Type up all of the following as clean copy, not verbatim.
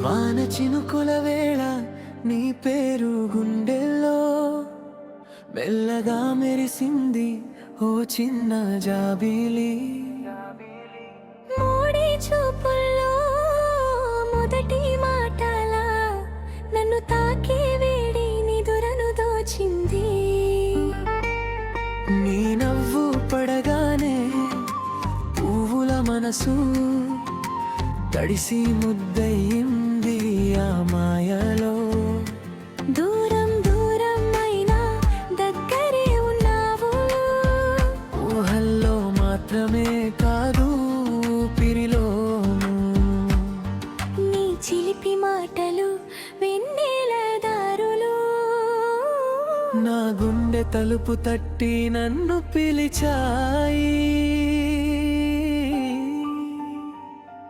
వాన చినుకుల వేళ నీ పేరు గుండెల్లో మెల్లగా మెరిసింది ఓ చిన్న జాబిలి. మూడే చూపుల్లో మొదటి మాటల నన్ను తాకే వేడి నిదురను దోచింది. నీ నవ్వు పడగానే పువ్వుల మనసు తడిసి ముద్దయింది ఆ మాయలో. దూరం దూరం అయినా దగ్గరే ఉన్నావు, ఊహల్లో మాత్రమే కాదు ఊపిరిలోను. నీ చిలిపి మాటలు వెన్నెల దారులు, నా గుండె తలుపు తట్టి నన్ను పిలిచాయి.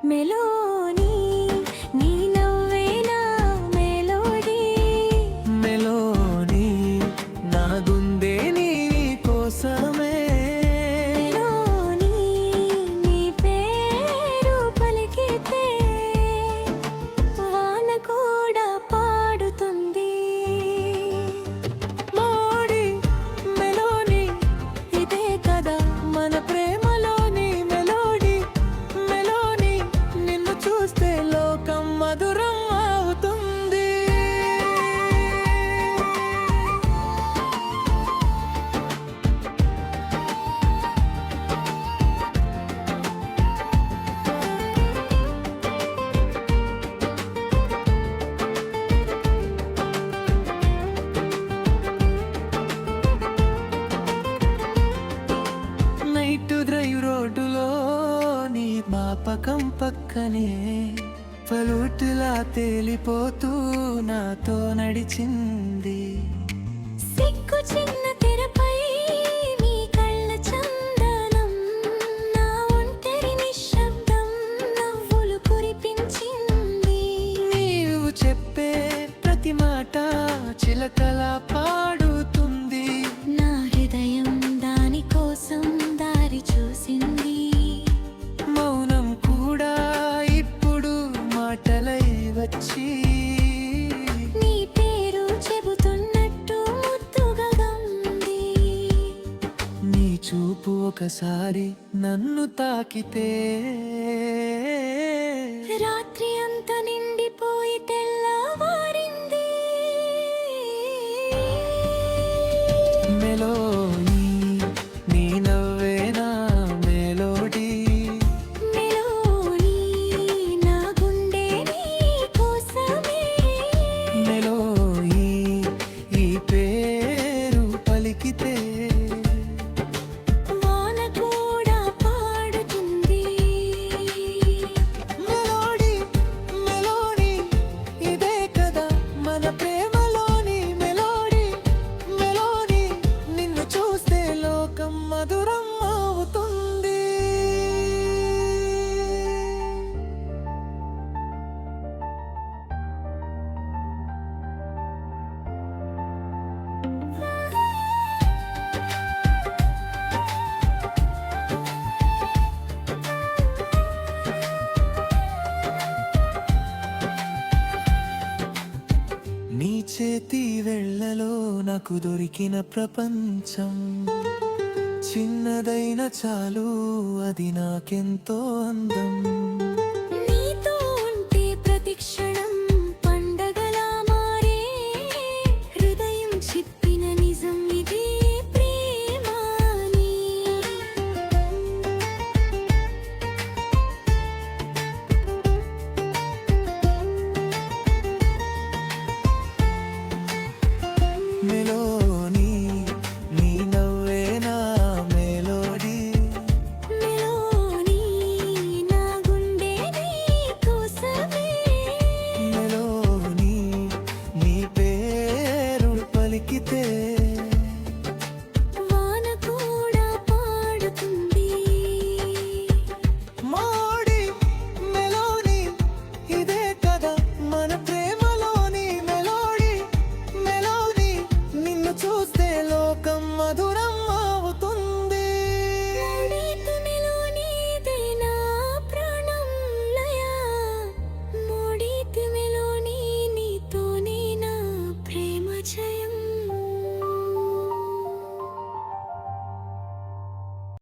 మెలోని నీ నవ్వేనా మెలోడీ, మెలోని నా గుండె నీ కోసమే. మెలోని నీ పేరు పలికితే వాన కూడా పాడుతుంది. మోడి మెలోని ఇదే కదా మన ప్రేమలోని మెలోడీ. మెలోని నిన్ను చూస్తే లోకం మధురం అవుతుంది. నైట్ డ్రైవ్ రోడ్డులో నీ మాపకం పక్కనే పలుటులా తేలిపోతూ నాతో నడిచింది. సిగ్గు చిన్న తెరపై నీ కళ్ళ చందనం, నా ఒంటరి నిశ్శబ్దం నవ్వులు కురిపించింది. నీవు చెప్పే ప్రతి మాట చిలకలా పాడుతుంది. నా హృదయం దాని కోసం దారి చూసింది. మౌనం కూడా ఇప్పుడు మాటలై వచ్చి నీ పేరు చెబుతున్నట్టు ముద్దుగా ఉంది. నీ చూపు ఒకసారి నన్ను తాకితే రాత్రి అంత నిండిపోయి తెల్లవారింది. మెలోని నీ నవ్వేనా మెలోడీ. మెలోని నా గుండె నీ కోసమే. మెలోని ఈ పేరు పలికితే వాన కూడా పాడుతుంది. మెలోడీ మెలోడీ ఇదే కదా మన ప్రేమలోని మెలోడీ. మెలోడీ నిన్ను చూస్తే లోకం మధురం అవుతుంది. నీ చేతి వెళ్ళలో నాకు దొరికిన ప్రపంచం చిన్నదైన చాలు అది నాకెంతో అందం.